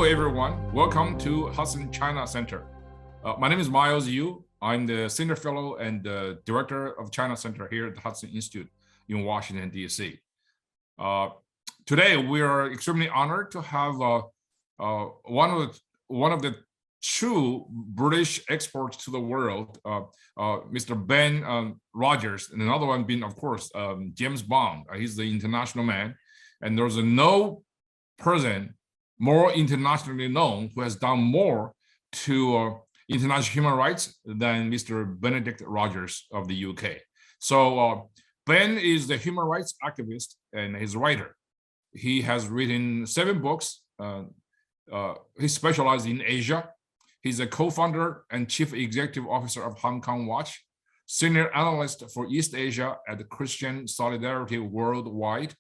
Hello, everyone. Welcome to Hudson China Center. My name is Miles Yu. I'm the Senior Fellow and Director of China Center here at the Hudson Institute in Washington, D.C. Today, we are extremely honored to have one of the true British exports to the world, Mr. Ben Rogers, and another one being, of course, James Bond. He's the international man, and there's no person more internationally known who has done more to international human rights than Mr. Benedict Rogers of the UK. So Ben is the human rights activist and he's a writer. He has written 7 books. He specializes in Asia. He's a co-founder and chief executive officer of Hong Kong Watch, senior analyst for East Asia at Christian Solidarity Worldwide,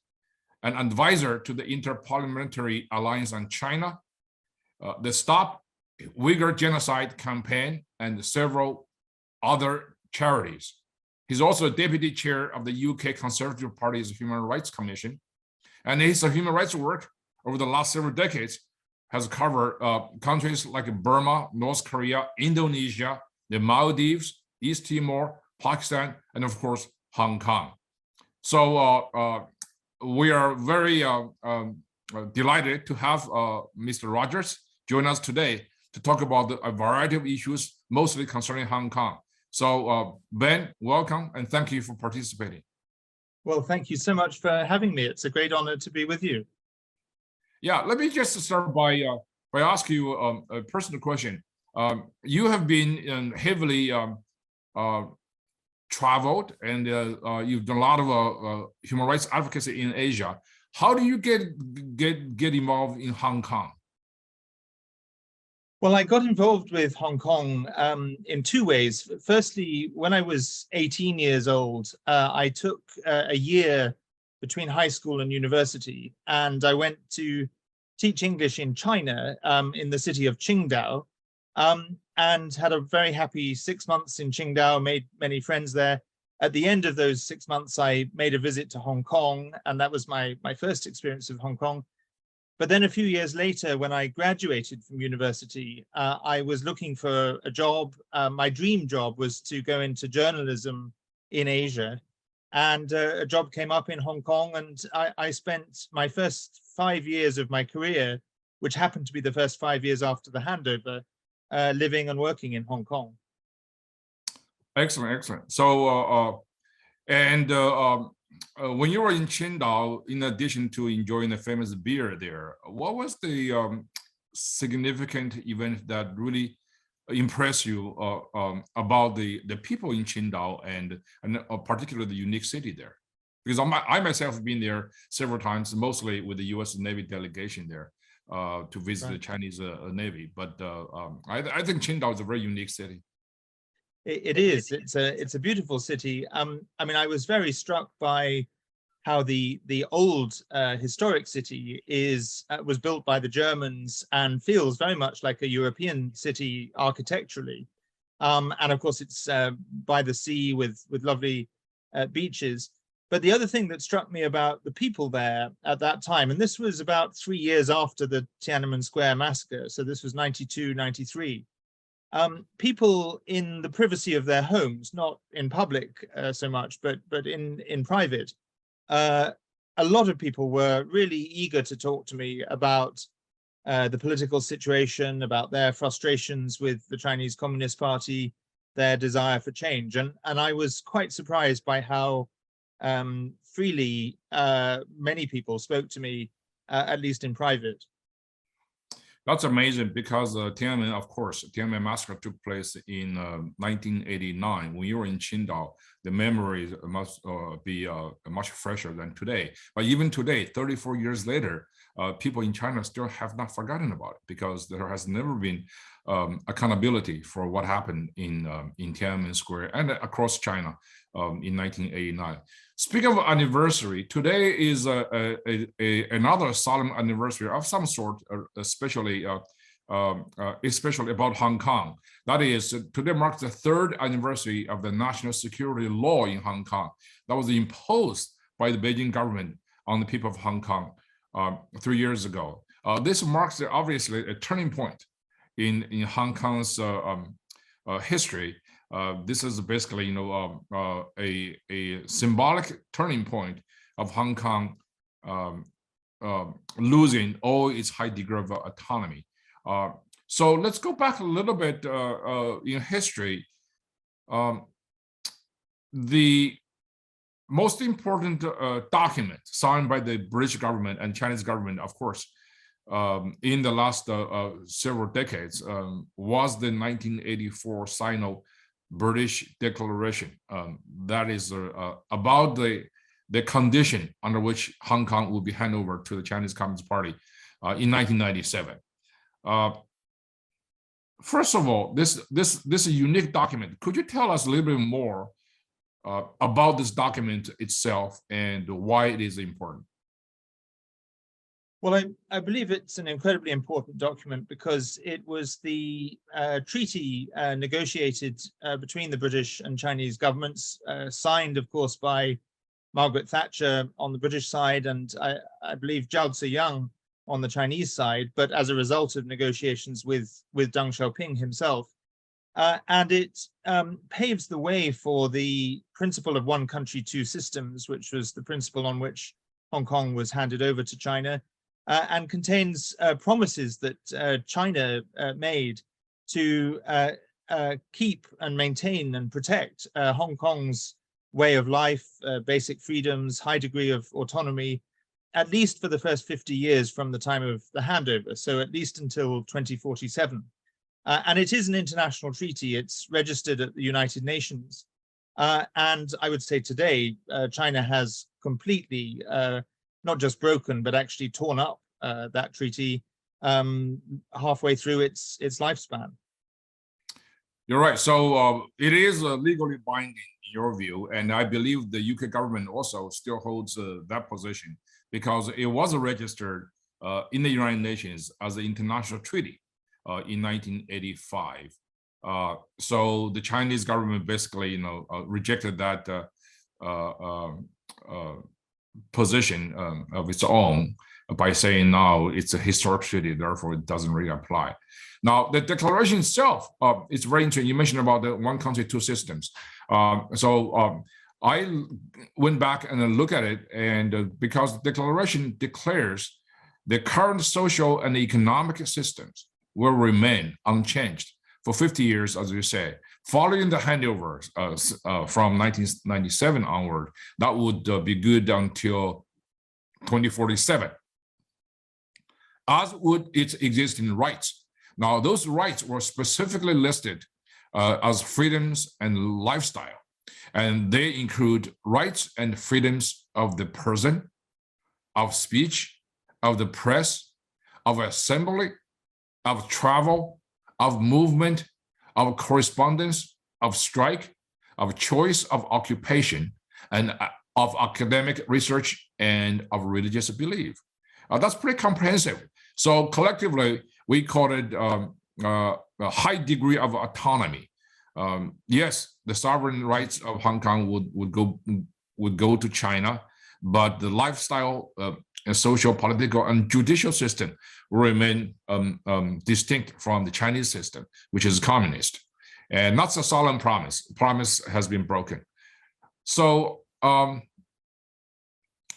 an advisor to the Interparliamentary Alliance on China, the Stop Uyghur Genocide Campaign, and several other charities. He's also a deputy chair of the UK Conservative Party's Human Rights Commission, and his human rights work over the last several decades has covered countries like Burma, North Korea, Indonesia, the Maldives, East Timor, Pakistan, and of course, Hong Kong. So we are very delighted to have Mr. Rogers join us today to talk about a variety of issues, mostly concerning Hong Kong. So Ben, welcome, and thank you for participating. Well, thank you so much for having me. It's a great honor to be with you. Yeah, let me just start by asking you a personal question. You have been heavily traveled, and you've done a lot of human rights advocacy in Asia. How do you get involved in Hong Kong? Well, I got involved with Hong Kong in 2 ways. Firstly, when I was 18 years old, I took a year between high school and university, and I went to teach English in China in the city of Qingdao, and had a very happy 6 months in Qingdao, made many friends there. At the end of those 6 months, I made a visit to Hong Kong, and that was my first experience of Hong Kong. But then a few years later, when I graduated from university, I was looking for a job. My dream job was to go into journalism in Asia, and a job came up in Hong Kong, and I spent my first 5 years of my career, which happened to be the first 5 years after the handover, living and working in Hong Kong. Excellent, excellent. So, when you were in Qingdao, in addition to enjoying the famous beer there, what was the significant event that really impressed you about the people in Qingdao and particularly the unique city there? Because I myself have been there several times, mostly with the U.S. Navy delegation there to visit the Chinese Navy. But I think Qingdao is a very unique city. It is. It's a beautiful city. I mean, I was very struck by how the old historic city was built by the Germans and feels very much like a European city architecturally. And of course, it's by the sea with lovely beaches. But the other thing that struck me about the people there at that time, and this was about 3 years after the Tiananmen Square massacre, so this was 92, 93, people in the privacy of their homes, not in public so much, but in private, a lot of people were really eager to talk to me about the political situation, about their frustrations with the Chinese Communist Party, their desire for change. And I was quite surprised by how freely many people spoke to me, at least in private. That's amazing, because Tiananmen, of course, Tiananmen massacre took place in 1989. When you were in Qingdao, the memories must be much fresher than today. But even today, 34 years later, people in China still have not forgotten about it, because there has never been accountability for what happened in Tiananmen Square and across China in 1989. Speaking of anniversary, today is another solemn anniversary of some sort, especially about Hong Kong. That is, today marks the 3rd anniversary of the national security law in Hong Kong that was imposed by the Beijing government on the people of Hong Kong 3 years ago. This marks obviously a turning point in Hong Kong's history. This is basically, a symbolic turning point of Hong Kong losing all its high degree of autonomy. So let's go back a little bit in history. The most important document signed by the British government and Chinese government, of course, in the last several decades was the 1984 Sino-British Declaration. That is about the condition under which Hong Kong will be handed over to the Chinese Communist Party in 1997. First of all, this is a unique document. Could you tell us a little bit more about this document itself and why it is important? Well, I believe it's an incredibly important document because it was the treaty negotiated between the British and Chinese governments, signed, of course, by Margaret Thatcher on the British side, and I believe Zhao Ziyang on the Chinese side, but as a result of negotiations with Deng Xiaoping himself. And it paves the way for the principle of one country, two systems, which was the principle on which Hong Kong was handed over to China, and contains promises that China made to keep and maintain and protect Hong Kong's way of life, basic freedoms, high degree of autonomy, at least for the first 50 years from the time of the handover, so at least until 2047. And it is an international treaty. It's registered at the United Nations. And I would say today, China has completely not just broken, but actually torn up that treaty halfway through its lifespan. You're right. So it is legally binding in your view, and I believe the UK government also still holds that position because it was registered in the United Nations as an international treaty in 1985. So the Chinese government basically, rejected that position of its own by saying now it's a historic treaty, therefore it doesn't really apply. Now, the declaration itself, it's very interesting. You mentioned about the one country, two systems. I went back and looked at it, and because the declaration declares the current social and economic systems will remain unchanged for 50 years, as you say, following the handover from 1997 onward. That would be good until 2047, as would its existing rights. Now, those rights were specifically listed as freedoms and lifestyle, and they include rights and freedoms of the person, of speech, of the press, of assembly, of travel, of movement, of correspondence, of strike, of choice of occupation, and of academic research, and of religious belief. That's pretty comprehensive. So collectively, we call it a high degree of autonomy. Yes, the sovereign rights of Hong Kong would go to China, but the lifestyle, social, political, and judicial system will remain distinct from the Chinese system, which is communist. And that's a solemn promise. Promise has been broken. So, and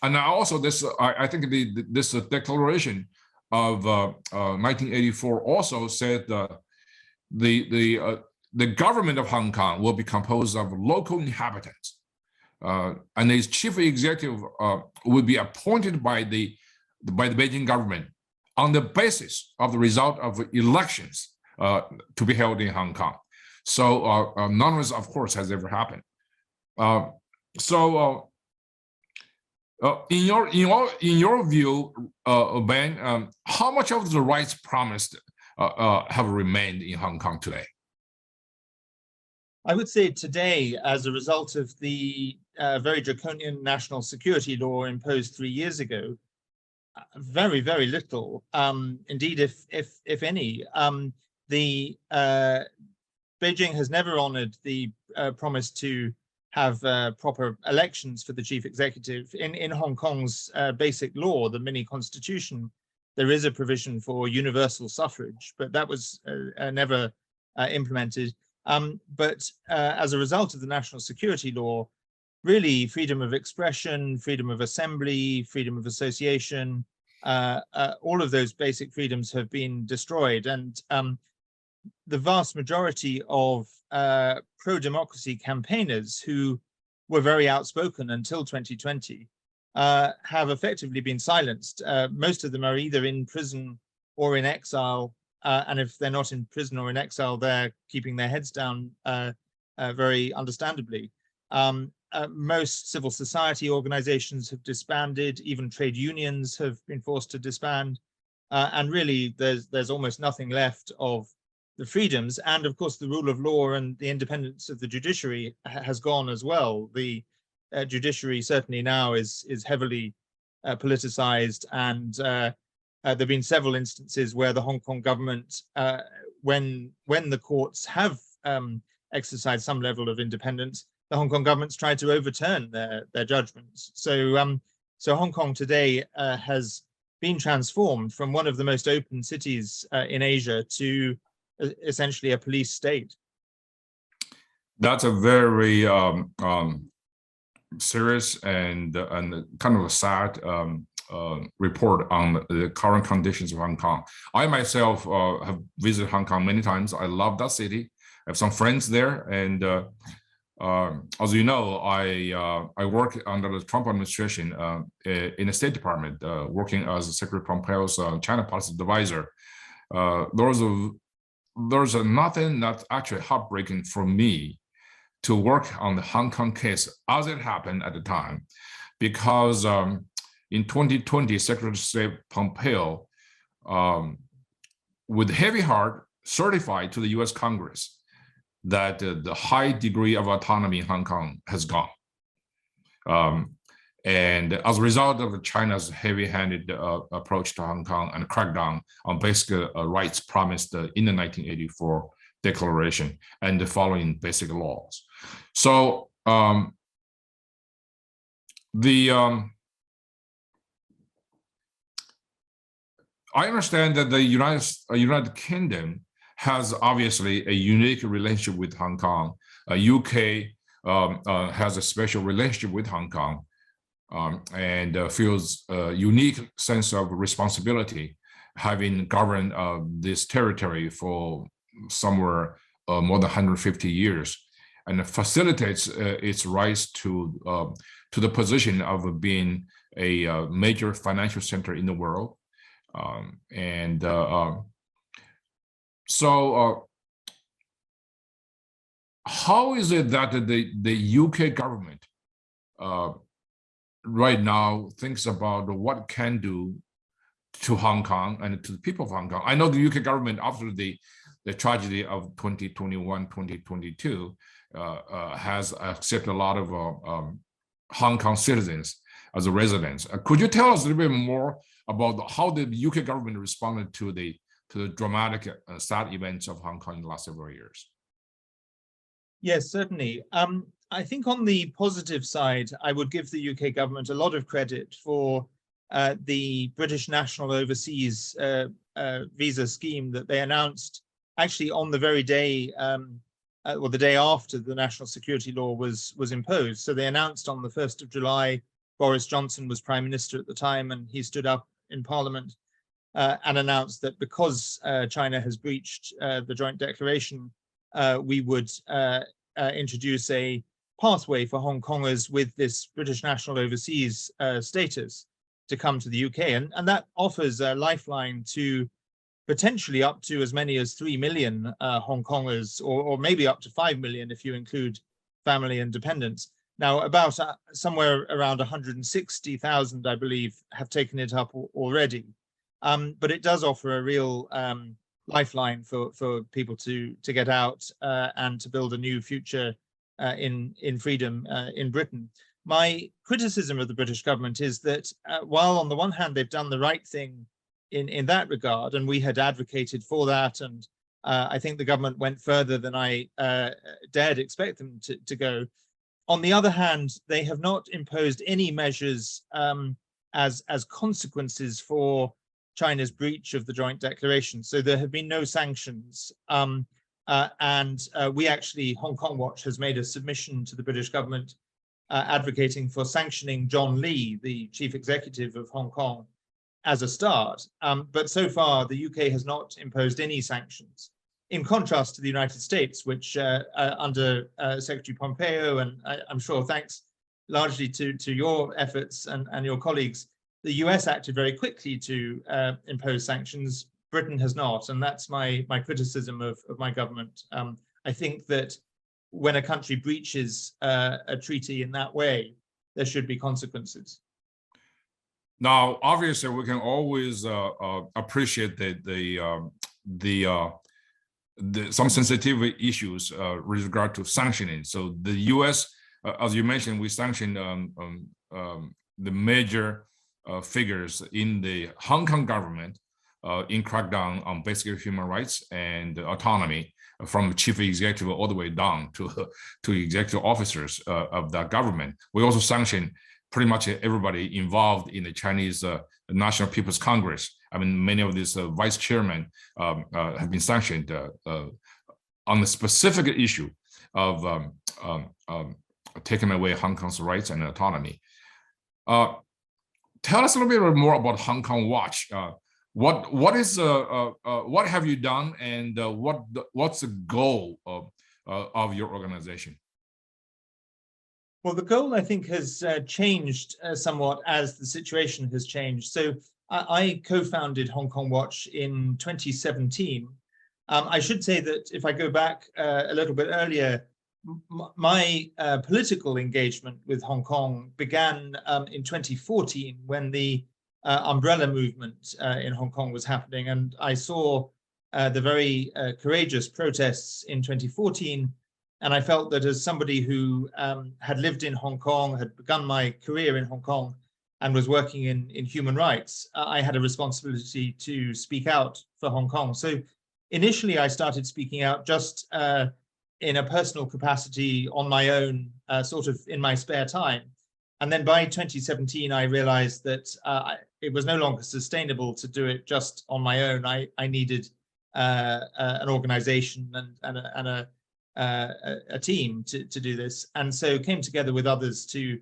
also this, I think this declaration of 1984 also said the government of Hong Kong will be composed of local inhabitants, and its chief executive will be appointed by the Beijing government on the basis of the result of elections to be held in Hong Kong. So none of this, of course, has ever happened. In your view, Ben, how much of the rights promised have remained in Hong Kong today? I would say today, as a result of the very draconian national security law imposed 3 years ago, very, very little. Indeed, if any, Beijing has never honored the promise to have proper elections for the chief executive. In Hong Kong's basic law, the mini constitution, there is a provision for universal suffrage, but that was never implemented. But as a result of the national security law, really freedom of expression, freedom of assembly, freedom of association, all of those basic freedoms have been destroyed. And the vast majority of pro-democracy campaigners who were very outspoken until 2020 have effectively been silenced. Most of them are either in prison or in exile. And if they're not in prison or in exile, they're keeping their heads down very understandably. Most civil society organizations have disbanded, even trade unions have been forced to disband. And really, there's almost nothing left of the freedoms. And of course, the rule of law and the independence of the judiciary has gone as well. The judiciary certainly now is heavily politicized, and there have been several instances where the Hong Kong government, when the courts have exercised some level of independence, the Hong Kong government's tried to overturn their judgments. So, so Hong Kong today has been transformed from one of the most open cities in Asia to essentially a police state. That's a very serious and kind of a sad report on the current conditions of Hong Kong. I myself have visited Hong Kong many times. I love that city. I have some friends there, and as you know, I work under the Trump administration in the State Department, working as Secretary Pompeo's China policy advisor. There's nothing that's actually heartbreaking for me to work on the Hong Kong case as it happened at the time, because in 2020, Secretary of State Pompeo, with heavy heart, certified to the US Congress that the high degree of autonomy in Hong Kong has gone. And as a result of China's heavy-handed approach to Hong Kong and crackdown on basic rights promised in the 1984 Declaration and the following basic laws. So I understand that the United Kingdom has obviously a unique relationship with Hong Kong. UK has a special relationship with Hong Kong and feels a unique sense of responsibility, having governed this territory for somewhere more than 150 years, and facilitates its rise to the position of being a major financial center in the world. So how is it that the UK government right now thinks about what it can do to Hong Kong and to the people of Hong Kong? I know the UK government, after the tragedy of 2021, 2022, has accepted a lot of Hong Kong citizens as a residents. Could you tell us a little bit more about how the UK government responded to the dramatic, sad events of Hong Kong in the last several years? Yes, certainly. I think on the positive side, I would give the UK government a lot of credit for the British National Overseas Visa Scheme that they announced actually on the very day, or the day after the national security law was imposed. So they announced on the 1st of July, Boris Johnson was Prime Minister at the time, and he stood up in Parliament and announced that because China has breached the joint declaration, we would introduce a pathway for Hong Kongers with this British National Overseas status to come to the UK. And that offers a lifeline to potentially up to as many as 3 million Hong Kongers, or maybe up to 5 million if you include family and dependents. Now, about somewhere around 160,000, I believe, have taken it up already. But it does offer a real lifeline for people to get out and to build a new future in freedom in Britain. My criticism of the British government is that while on the one hand they've done the right thing in that regard, and we had advocated for that, and I think the government went further than I dared expect them to go. On the other hand, they have not imposed any measures as consequences for China's breach of the joint declaration. So there have been no sanctions. We actually, Hong Kong Watch has made a submission to the British government advocating for sanctioning John Lee, the chief executive of Hong Kong, as a start. But so far, the UK has not imposed any sanctions, in contrast to the United States, which under Secretary Pompeo, and I'm sure thanks largely to your efforts and your colleagues, the US acted very quickly to impose sanctions. Britain has not, and that's my criticism of my government. I think that when a country breaches a treaty in that way, there should be consequences. Now, obviously, we can always appreciate some sensitive issues with regard to sanctioning. So the U.S., as you mentioned, we sanctioned the major figures in the Hong Kong government in crackdown on basic human rights and autonomy, from chief executive all the way down to executive officers of that government. We also sanctioned pretty much everybody involved in the Chinese National People's Congress. I mean, many of these vice chairmen have been sanctioned on the specific issue of taking away Hong Kong's rights and autonomy. Tell us a little bit more about Hong Kong Watch. What have you done, and what's the goal of your organization? Well, the goal, I think, has changed somewhat as the situation has changed. So I co-founded Hong Kong Watch in 2017. I should say that if I go back a little bit earlier, my political engagement with Hong Kong began in 2014 when the umbrella movement in Hong Kong was happening. And I saw the very courageous protests in 2014. And I felt that as somebody who had lived in Hong Kong, had begun my career in Hong Kong, and was working in human rights, I had a responsibility to speak out for Hong Kong. So initially, I started speaking out just in a personal capacity on my own, sort of in my spare time. And then by 2017, I realized that it was no longer sustainable to do it just on my own. I needed an organization and a team to do this, and so came together with others to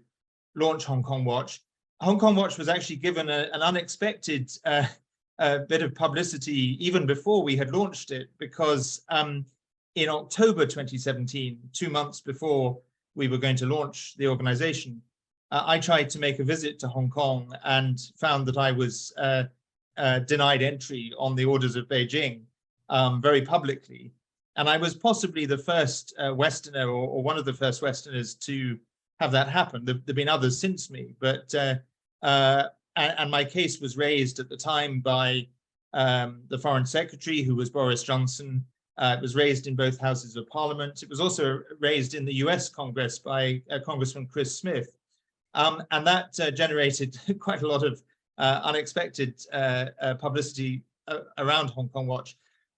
launch Hong Kong Watch. Hong Kong Watch was actually given an unexpected bit of publicity even before we had launched it, because in October 2017, 2 months before we were going to launch the organization, I tried to make a visit to Hong Kong and found that I was denied entry on the orders of Beijing very publicly. And I was possibly the first Westerner, or one of the first Westerners, to have that happen. There have been others since me, but and my case was raised at the time by the Foreign Secretary, who was Boris Johnson. It was raised in both houses of Parliament. It was also raised in the US Congress by Congressman Chris Smith. And that generated quite a lot of unexpected publicity around Hong Kong Watch.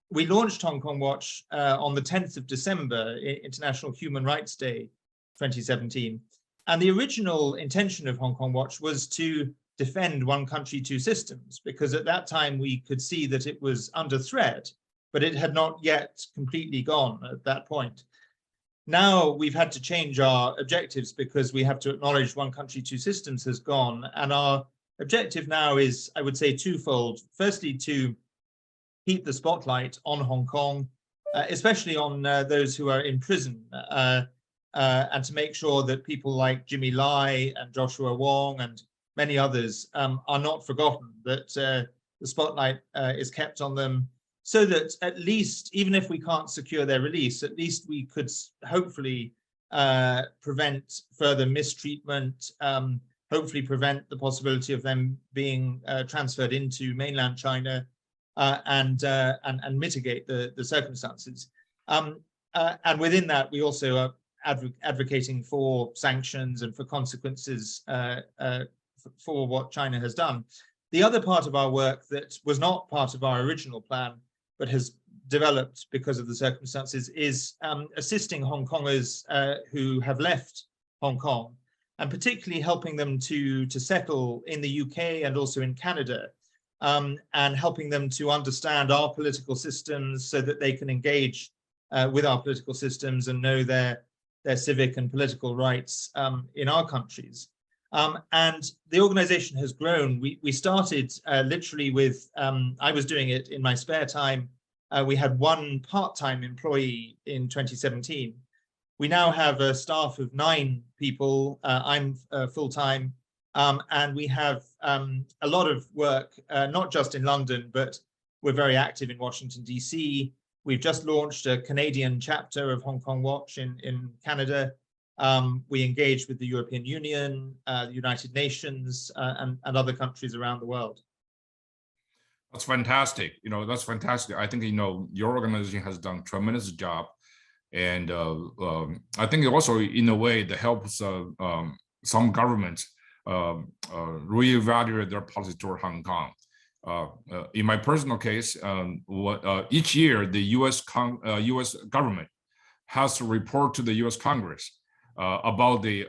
We launched Hong Kong Watch on the 10th of December, International Human Rights Day, 2017. And the original intention of Hong Kong Watch was to defend one country, two systems, because at that time we could see that it was under threat, but it had not yet completely gone at that point. Now we've had to change our objectives because we have to acknowledge one country, two systems has gone. And our objective now is, I would say, twofold. Firstly, to keep the spotlight on Hong Kong, especially on those who are in prison, and to make sure that people like Jimmy Lai and Joshua Wong and many others are not forgotten, that the spotlight is kept on them, so that at least, even if we can't secure their release, at least we could hopefully prevent further mistreatment, hopefully prevent the possibility of them being transferred into mainland China, and mitigate the circumstances. And within that, we also are advocating for sanctions and for consequences for what China has done. The other part of our work that was not part of our original plan, but has developed because of the circumstances, is assisting Hong Kongers who have left Hong Kong, and particularly helping them to settle in the UK and also in Canada. and helping them to understand our political systems so that they can engage with our political systems and know their civic and political rights in our countries. And the organization has grown. We started literally with, I was doing it in my spare time. We had one part-time employee in 2017. We now have a staff of 9 people. I'm full-time. And we have a lot of work, not just in London, but we're very active in Washington, DC. We've just launched a Canadian chapter of Hong Kong Watch in Canada. We engage with the European Union, the United Nations, and other countries around the world. That's fantastic. That's fantastic. I think, your organization has done a tremendous job. And I think also, in a way, that helps some governments reevaluate their policy toward Hong Kong. In my personal case, each year the U.S. government has to report to the U.S. Congress about the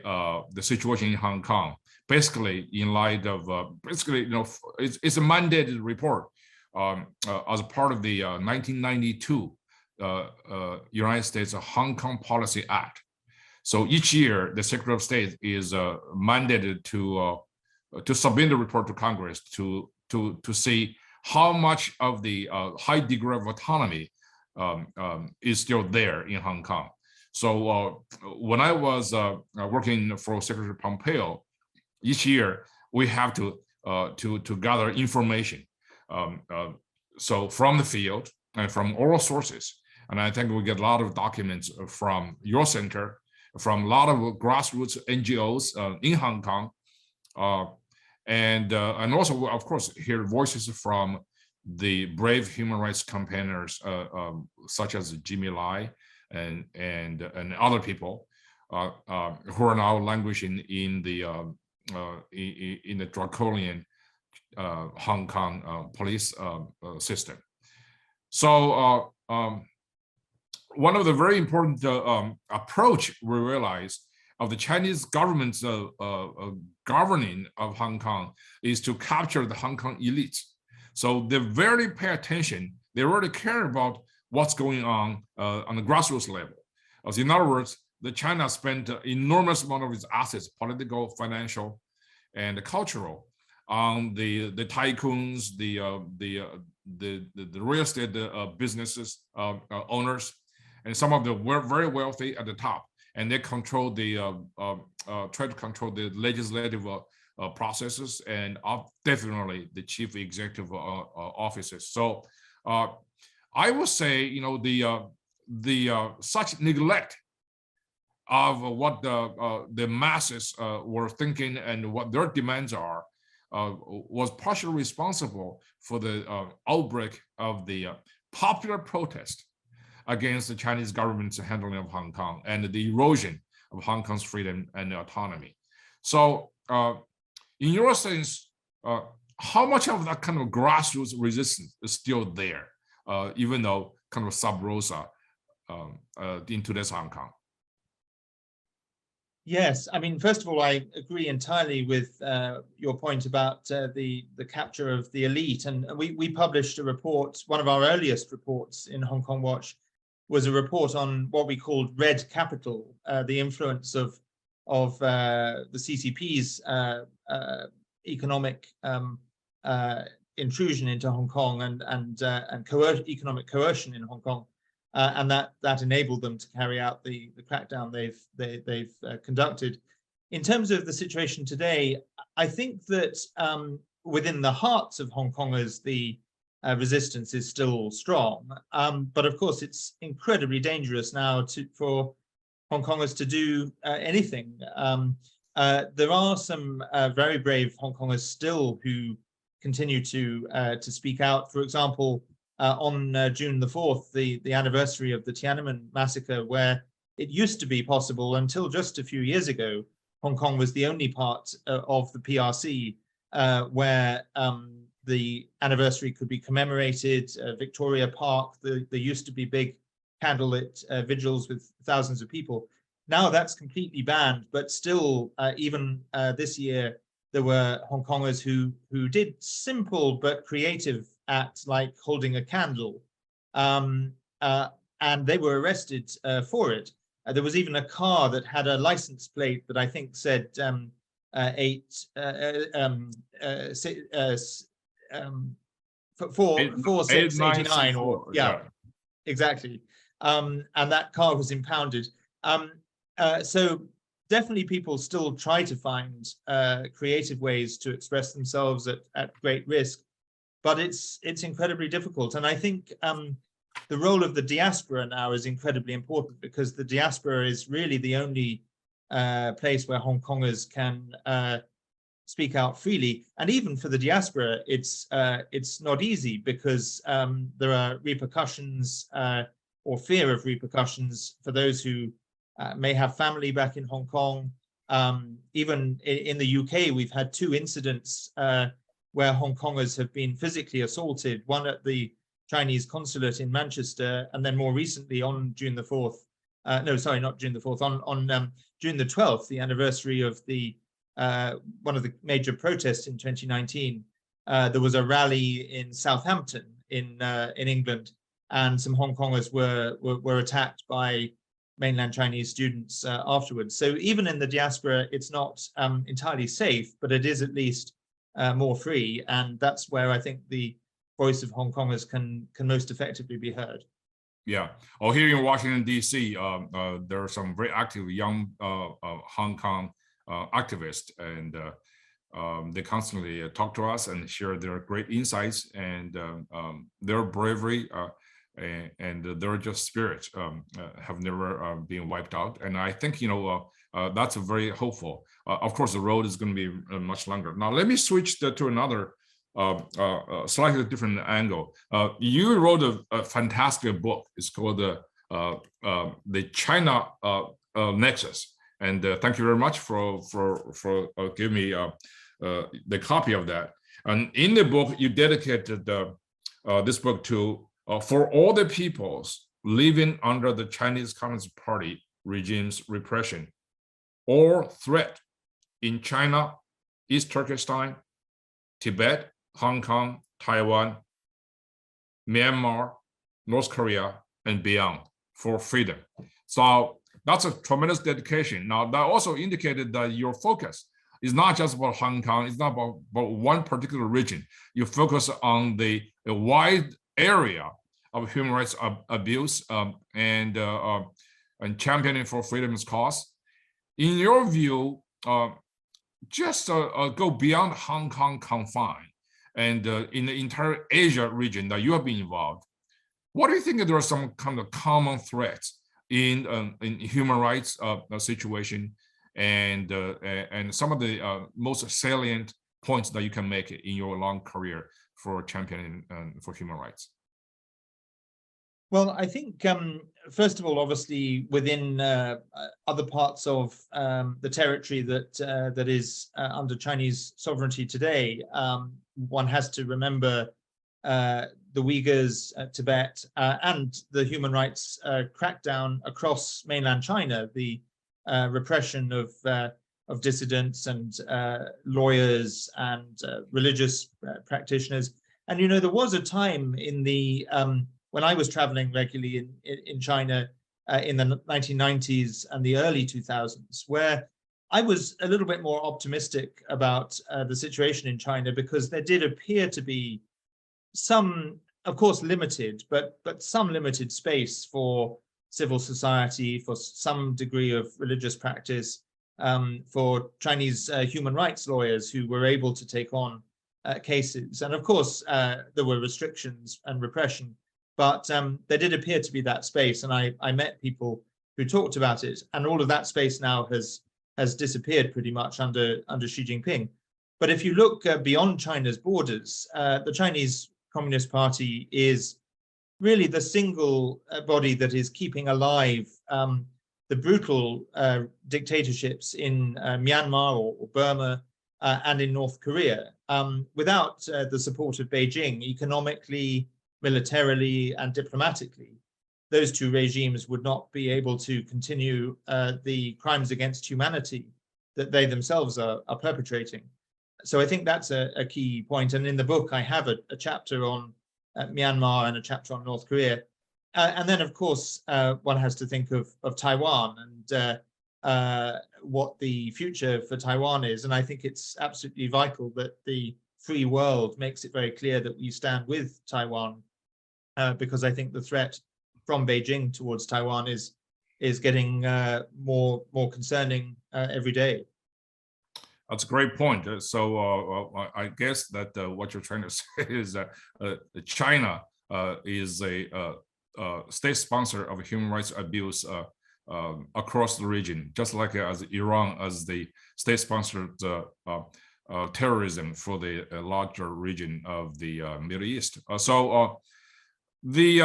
situation in Hong Kong. Basically, in light of it's a mandated report as a part of the 1992 United States Hong Kong Policy Act. So each year, the Secretary of State is mandated to submit the report to Congress to see how much of the high degree of autonomy is still there in Hong Kong. So when I was working for Secretary Pompeo, each year we have to gather information, so from the field and from oral sources. And I think we get a lot of documents from your center, from a lot of grassroots NGOs in Hong Kong, and also, of course, hear voices from the brave human rights campaigners, such as Jimmy Lai and other people who are now languishing in the draconian Hong Kong police system. So one of the very important approach we realize of the Chinese government's governing of Hong Kong is to capture the Hong Kong elites. So they really pay attention. They really care about what's going on the grassroots level. As in other words, the China spent an enormous amount of its assets, political, financial, and cultural, on the tycoons, the real estate businesses owners, and some of the very wealthy at the top, and they control try to control the legislative processes and definitely the chief executive offices. So I would say, the such neglect of what the masses were thinking and what their demands are was partially responsible for the outbreak of the popular protest against the Chinese government's handling of Hong Kong and the erosion of Hong Kong's freedom and autonomy. So in your sense, how much of that kind of grassroots resistance is still there, even though kind of sub rosa in today's Hong Kong? Yes, I mean, first of all, I agree entirely with your point about the capture of the elite. And we published a report, one of our earliest reports in Hong Kong Watch was a report on what we called red capital, the influence of the CCP's economic intrusion into Hong Kong and economic coercion in Hong Kong. And that enabled them to carry out the crackdown they've conducted. In terms of the situation today, I think that within the hearts of Hong Kongers, the resistance is still strong. But of course, it's incredibly dangerous now for Hong Kongers to do anything. There are some very brave Hong Kongers still who continue to speak out. For example, on June the 4th, the anniversary of the Tiananmen massacre, where it used to be possible until just a few years ago, Hong Kong was the only part of the PRC where the anniversary could be commemorated. Victoria Park, there used to be big candlelit vigils with thousands of people. Now that's completely banned, but still, even this year, there were Hong Kongers who did simple but creative acts like holding a candle, and they were arrested for it. There was even a car that had a license plate that I think said 4689, or yeah, exactly. And that car was impounded. So definitely people still try to find creative ways to express themselves at great risk, but it's incredibly difficult. And I think the role of the diaspora now is incredibly important, because the diaspora is really the only place where Hong Kongers can speak out freely. And even for the diaspora, it's not easy, because there are repercussions or fear of repercussions for those who may have family back in Hong Kong. Even in the UK, we've had 2 incidents where Hong Kongers have been physically assaulted, one at the Chinese consulate in Manchester, and then more recently on June the 4th, no, sorry, not June the 4th, on June the 12th, the anniversary of the one of the major protests in 2019. There was a rally in Southampton in England, and some Hong Kongers were attacked by mainland Chinese students afterwards. So even in the diaspora, it's not entirely safe, but it is at least more free, and that's where I think the voice of Hong Kongers can most effectively be heard. Yeah. Oh, here in Washington, D.C., there are some very active young Hong Kong activists, and they constantly talk to us and share their great insights and their bravery and their just spirit have never been wiped out. And I think, that's very hopeful. Of course, the road is going to be much longer. Now, let me switch to another slightly different angle. You wrote a fantastic book. It's called the China Nexus, and thank you very much for giving me the copy of that. And in the book, you dedicated this book to for all the peoples living under the Chinese Communist Party regime's repression or threat in China, East Turkestan, Tibet, Hong Kong, Taiwan, Myanmar, North Korea, and beyond, for freedom. So that's a tremendous dedication. Now, that also indicated that your focus is not just about Hong Kong, it's not about one particular region. You focus on the wide area of human rights abuse and championing for freedom's cause. In your view, just go beyond Hong Kong confine and in the entire Asia region that you have been involved, what do you think there are some kind of common threats in human rights situation and some of the most salient points that you can make in your long career for championing for human rights? Well, I think, first of all, obviously, within other parts of the territory that is under Chinese sovereignty today, one has to remember the Uyghurs, Tibet, and the human rights crackdown across mainland China, the repression of dissidents and lawyers and religious practitioners. And, there was a time in the when I was traveling regularly in China in the 1990s and the early 2000s, where I was a little bit more optimistic about the situation in China, because there did appear to be some, of course, limited, but some limited space for civil society, for some degree of religious practice, for Chinese human rights lawyers who were able to take on cases. And of course, there were restrictions and repression, but there did appear to be that space. And I met people who talked about it, and all of that space now has disappeared pretty much under Xi Jinping. But if you look beyond China's borders, the Chinese Communist Party is really the single body that is keeping alive the brutal dictatorships in Myanmar or Burma and in North Korea. Without the support of Beijing, economically, militarily, and diplomatically, those two regimes would not be able to continue the crimes against humanity that they themselves are perpetrating. So I think that's a key point. And in the book, I have a chapter on Myanmar and a chapter on North Korea. And then, of course, one has to think of Taiwan and what the future for Taiwan is. And I think it's absolutely vital that the free world makes it very clear that we stand with Taiwan, because I think the threat from Beijing towards Taiwan is getting more concerning every day. That's a great point. So I guess that what you're trying to say is that China is a state sponsor of human rights abuse across the region, just like as Iran as the state sponsored terrorism for the larger region of the Middle East. So the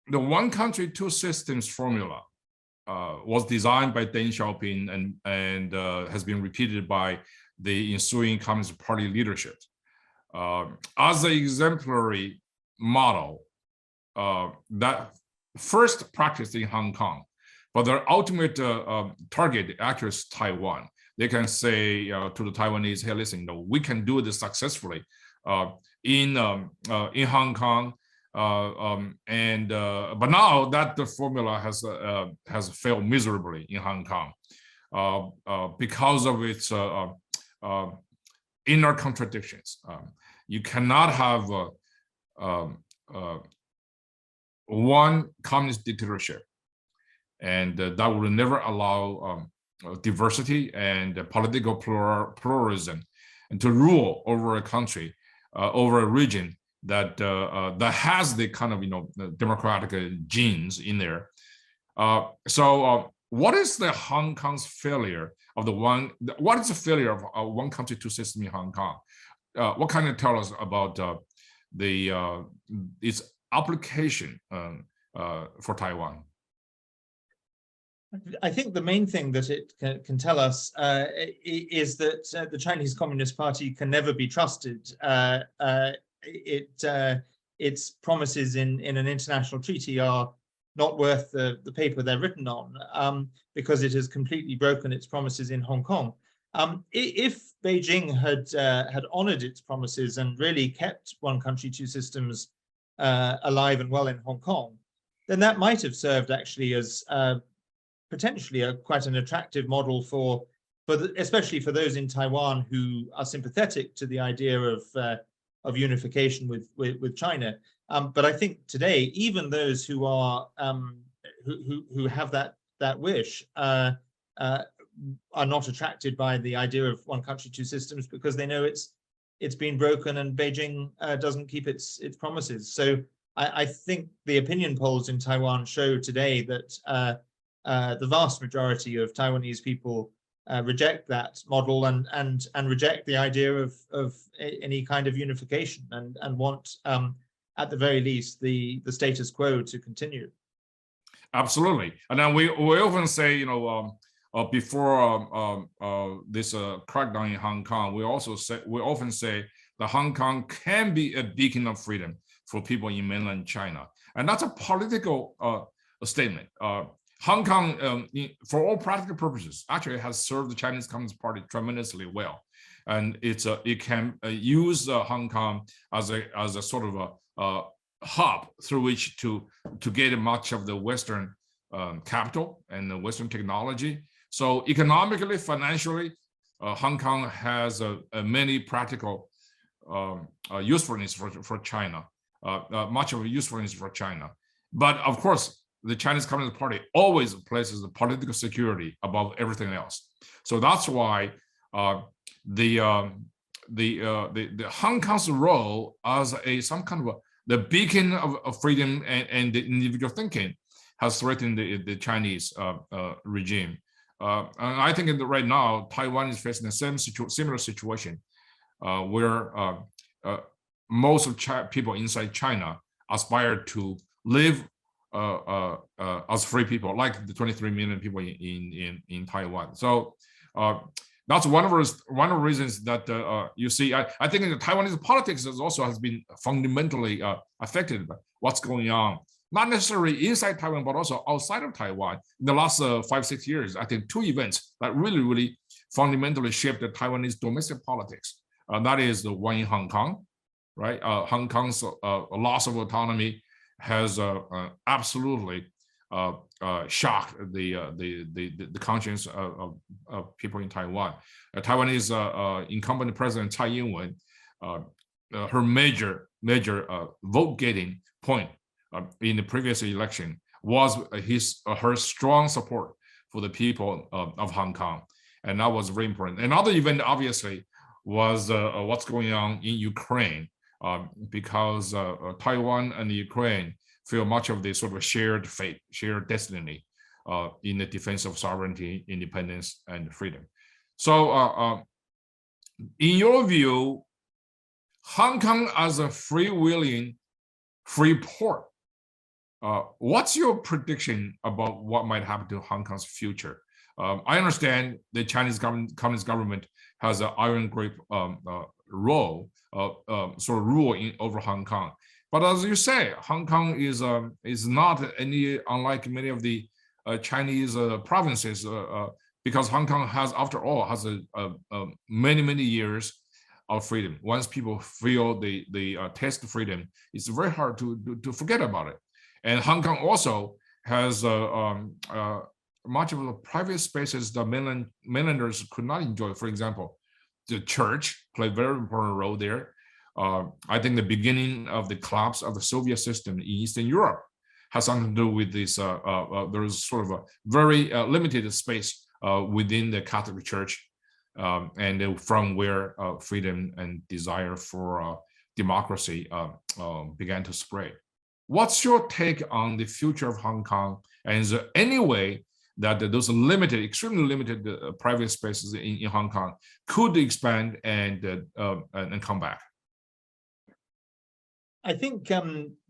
one country, two systems formula was designed by Deng Xiaoping and has been repeated by the ensuing Communist Party leadership as an exemplary model that first practiced in Hong Kong, but their ultimate target actually is Taiwan. They can say to the Taiwanese, "Hey, listen, we can do this successfully in Hong Kong." But now that the formula has failed miserably in Hong Kong because of its inner contradictions. You cannot have one communist dictatorship, and that will never allow diversity and political pluralism and to rule over a country, over a region that has the kind of democratic genes in there. So what is the Hong Kong's failure of what is the failure of one country, two system in Hong Kong? What can you tell us about its application for Taiwan? I think the main thing that it can tell us is that the Chinese Communist Party can never be trusted. Its promises in an international treaty are not worth the paper they're written on, because it has completely broken its promises in Hong Kong. If Beijing had honored its promises and really kept one country, two systems alive and well in Hong Kong, then that might have served actually as potentially quite an attractive model for especially for those in Taiwan who are sympathetic to the idea of unification with China. But I think today, even those who are who have that wish are not attracted by the idea of one country, two systems, because they know it's been broken and Beijing doesn't keep its promises. So I think the opinion polls in Taiwan show today that the vast majority of Taiwanese people reject that model and reject the idea of any kind of unification and want, at the very least, the status quo to continue. Absolutely, and then we often say, before this crackdown in Hong Kong, we often say that Hong Kong can be a beacon of freedom for people in mainland China, and that's a political statement. Hong Kong, for all practical purposes, actually has served the Chinese Communist Party tremendously well, and it can use Hong Kong as a sort of a hub through which to get much of the Western capital and the Western technology. So economically, financially, Hong Kong has many practical usefulness for China, much of a usefulness for China. But of course, the Chinese Communist Party always places the political security above everything else. So that's why the Hong Kong's role as some kind of the beacon of freedom and individual thinking has threatened the Chinese regime. And I think right now Taiwan is facing the similar situation where most of people inside China aspire to live as free people, like the 23 million people in Taiwan. So that's one of the reasons that you see. I think in the Taiwanese politics has been fundamentally affected by what's going on not necessarily inside Taiwan, but also outside of Taiwan. In the last 5-6 years, I think 2 events that really fundamentally shaped the Taiwanese domestic politics. That is the one in Hong Kong, right? Hong Kong's loss of autonomy has absolutely shocked the conscience of people in Taiwan. Taiwanese incumbent President Tsai Ing-wen, her major vote getting point in the previous election was her strong support for the people of Hong Kong, and that was very important. Another event, obviously, was what's going on in Ukraine, because Taiwan and Ukraine feel much of the sort of shared fate, shared destiny in the defense of sovereignty, independence, and freedom. So, in your view, Hong Kong as a freewheeling free port, what's your prediction about what might happen to Hong Kong's future? I understand the Chinese Communist government has an iron grip role, sort of rule over Hong Kong. But as you say, Hong Kong is not any unlike many of the Chinese provinces, because Hong Kong has, after all, has many years of freedom. Once people feel the taste of freedom, it's very hard to forget about it. And Hong Kong also has much of the private spaces that mainlanders could not enjoy. For example, the church played a very important role there. I think the beginning of the collapse of the Soviet system in Eastern Europe has something to do with this. There's sort of a very limited space within the Catholic Church, and from where freedom and desire for democracy began to spread. What's your take on the future of Hong Kong? And is there any way that those limited, extremely limited private spaces in Hong Kong could expand and come back? I think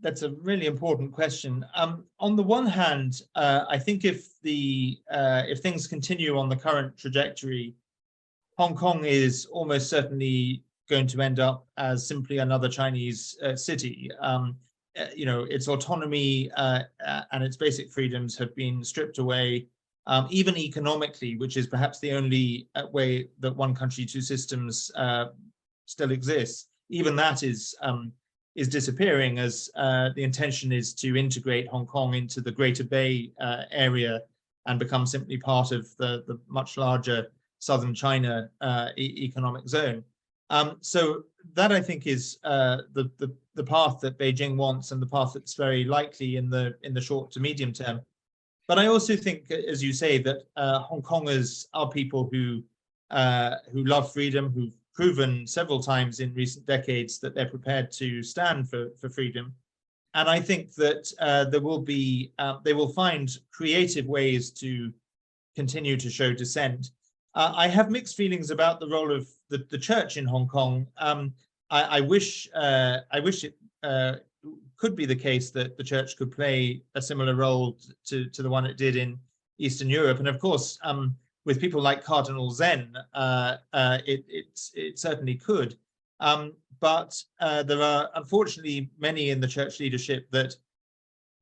that's a really important question. On the one hand, I think if things continue on the current trajectory, Hong Kong is almost certainly going to end up as simply another Chinese city. Its autonomy and its basic freedoms have been stripped away, even economically, which is perhaps the only way that one country, two systems still exists. Even that is disappearing, as the intention is to integrate Hong Kong into the Greater Bay area and become simply part of the much larger Southern China economic zone. So that, I think, is the path that Beijing wants, and the path that's very likely in the short to medium term. But I also think, as you say, that Hong Kongers are people who love freedom, who've proven several times in recent decades that they're prepared to stand for freedom. And I think that they will find creative ways to continue to show dissent. I have mixed feelings about the role of the church in Hong Kong. I wish it could be the case that the church could play a similar role to the one it did in Eastern Europe. And of course, with people like Cardinal Zen, it certainly could. But there are unfortunately many in the church leadership that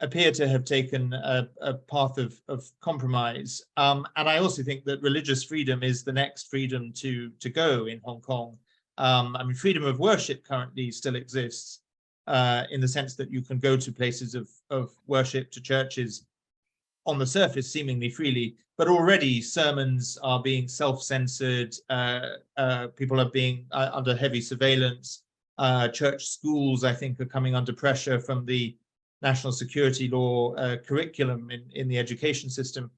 appear to have taken a path of compromise. And I also think that religious freedom is the next freedom to go in Hong Kong. I mean, freedom of worship currently still exists in the sense that you can go to places of worship, to churches, on the surface seemingly freely, but already sermons are being self-censored, people are being under heavy surveillance, church schools, I think, are coming under pressure from the national security law curriculum in the education system.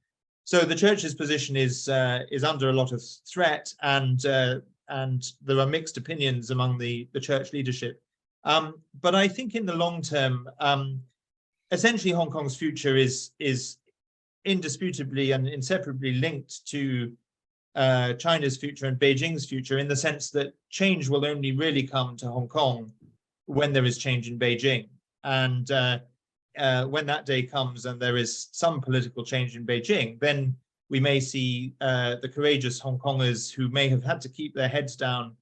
So the church's position is under a lot of threat, and there are mixed opinions among the church leadership. But I think in the long term, essentially Hong Kong's future is indisputably and inseparably linked to China's future and Beijing's future, in the sense that change will only really come to Hong Kong when there is change in Beijing. And when that day comes and there is some political change in Beijing, then we may see the courageous Hong Kongers who may have had to keep their heads down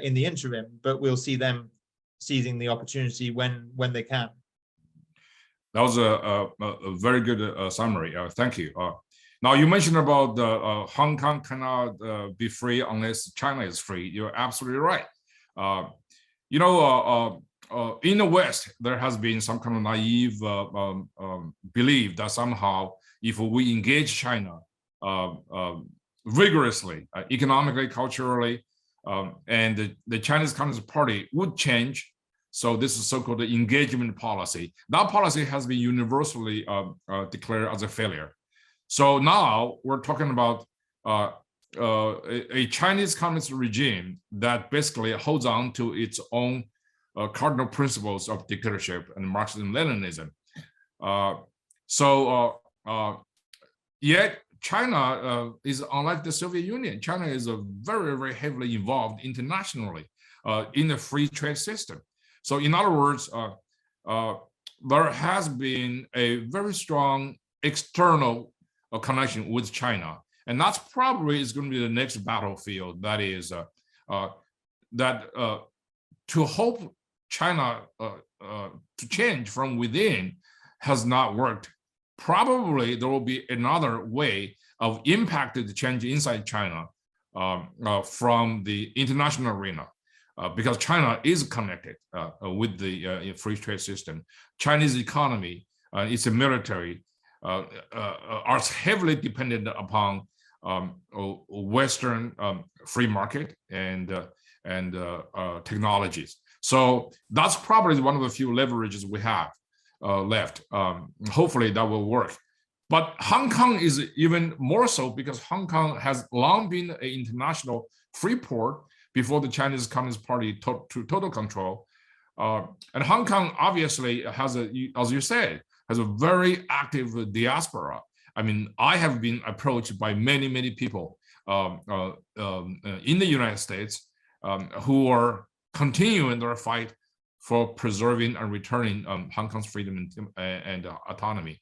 in the interim, but we'll see them seizing the opportunity when they can. That was a very good summary. Thank you. Now, you mentioned about Hong Kong cannot be free unless China is free. You're absolutely right. In the West, there has been some kind of naive belief that somehow if we engage China vigorously, economically, culturally, and the Chinese Communist Party would change. So this is so-called engagement policy. That policy has been universally declared as a failure. So now we're talking about a Chinese communist regime that basically holds on to its own cardinal principles of dictatorship and Marxism-Leninism. Yet China is unlike the Soviet Union. China is very, very heavily involved internationally in the free trade system. So in other words, there has been a very strong external connection with China. And that's probably is going to be the next battlefield. That is to hope China to change from within has not worked. Probably there will be another way of impacting the change inside China from the international arena. Because China is connected with the free trade system. Chinese economy, its military, are heavily dependent upon Western free market and technologies. So that's probably one of the few leverages we have left. Hopefully that will work. But Hong Kong is even more so because Hong Kong has long been an international free port before the Chinese Communist Party took total control. And Hong Kong obviously has, as you said, has a very active diaspora. I mean, I have been approached by many, many people in the United States who are continuing their fight for preserving and returning Hong Kong's freedom and autonomy.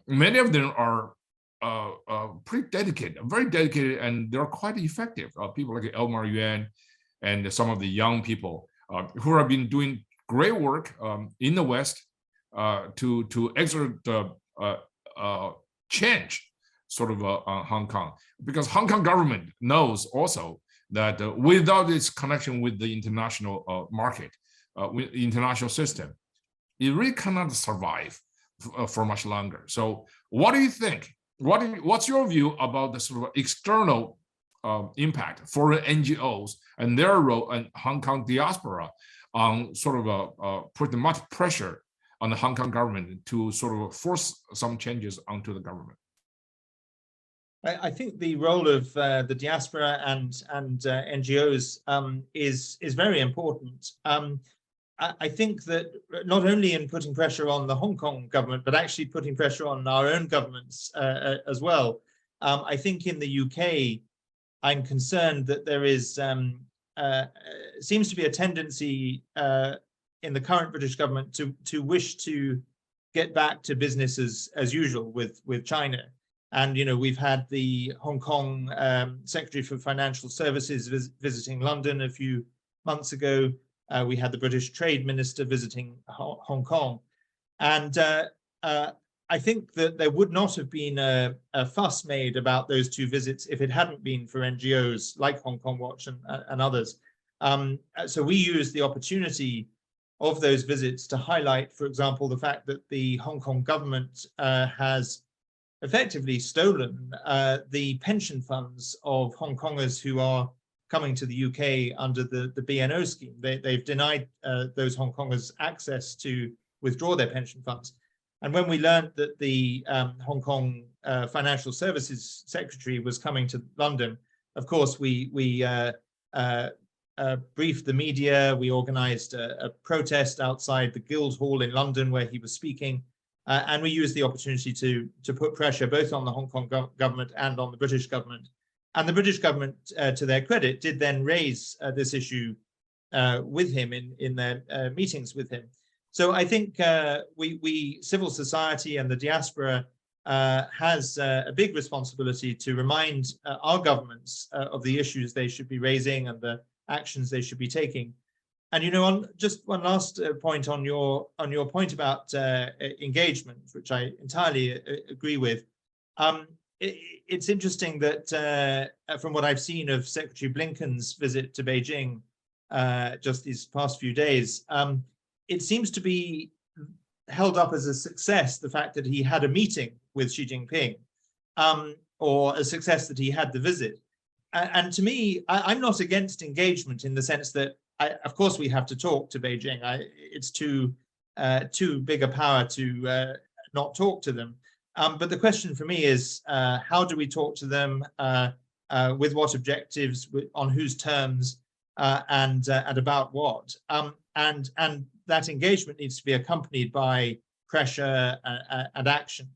Many of them are pretty dedicated, very dedicated, and they're quite effective. People like Elmar Yuan and some of the young people who have been doing great work in the West to exert change sort of Hong Kong, because Hong Kong government knows also that without its connection with the international market, with the international system, it really cannot survive for much longer. So what do you think? What's your view about the sort of external impact for NGOs and their role in Hong Kong diaspora on sort of putting much pressure on the Hong Kong government to sort of force some changes onto the government? I think the role of the diaspora and NGOs is very important. I think that not only in putting pressure on the Hong Kong government, but actually putting pressure on our own governments as well. I think in the UK, I'm concerned that there is seems to be a tendency in the current British government to wish to get back to business as usual with China. And we've had the Hong Kong Secretary for Financial Services visiting London a few months ago. We had the British Trade Minister visiting Hong Kong. And I think that there would not have been a fuss made about those two visits if it hadn't been for NGOs like Hong Kong Watch and others. So we used the opportunity of those visits to highlight, for example, the fact that the Hong Kong government has effectively stolen the pension funds of Hong Kongers who are coming to the UK under the BNO scheme. They've denied those Hong Kongers access to withdraw their pension funds. And when we learned that the Hong Kong Financial Services Secretary was coming to London, of course, we briefed the media. We organized a protest outside the Guildhall in London where he was speaking. And we used the opportunity to put pressure both on the Hong Kong government and on the British government. And the British government, to their credit, did then raise this issue with him in their meetings with him. So I think we civil society and the diaspora has a big responsibility to remind our governments of the issues they should be raising and the actions they should be taking. And on just one last point on your point about engagement, which I entirely agree with. It's interesting that from what I've seen of Secretary Blinken's visit to Beijing just these past few days, it seems to be held up as a success, the fact that he had a meeting with Xi Jinping, or a success that he had the visit. And to me, I'm not against engagement in the sense that, of course, we have to talk to Beijing. It's too big a power to not talk to them. But the question for me is, how do we talk to them? With what objectives? On whose terms? And about what? And that engagement needs to be accompanied by pressure and action.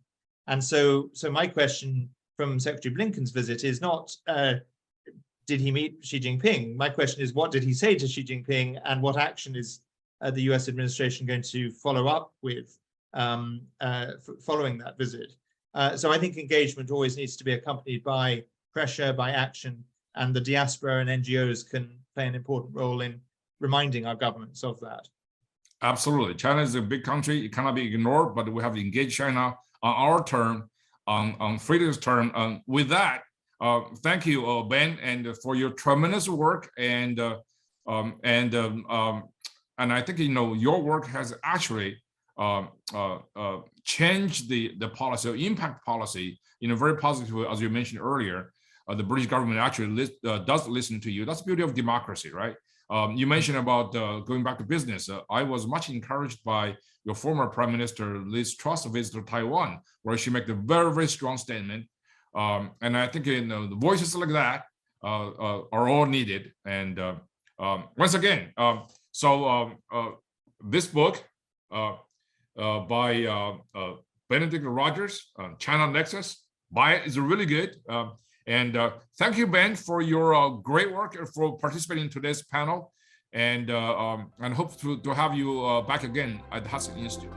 And so my question from Secretary Blinken's visit is not, did he meet Xi Jinping? My question is, what did he say to Xi Jinping, and what action is the US administration going to follow up with following that visit? So I think engagement always needs to be accompanied by pressure, by action, and the diaspora and NGOs can play an important role in reminding our governments of that. Absolutely. China is a big country. It cannot be ignored, but we have to engage China on our term, on freedom's term. With that, thank you, Ben, and for your tremendous work. And I think your work has actually changed the policy, or impact policy, in a very positive way, as you mentioned earlier. The British government actually does listen to you. That's the beauty of democracy, right? You mentioned about going back to business. I was much encouraged by your former Prime Minister Liz Truss visit to Taiwan, where she made a very, very strong statement. And I think the voices like that are all needed. And once again, this book by Benedict Rogers, China Nexus, buy it. It's really good. And thank you, Ben, for your great work, for participating in today's panel, and hope to have you back again at the Hudson Institute.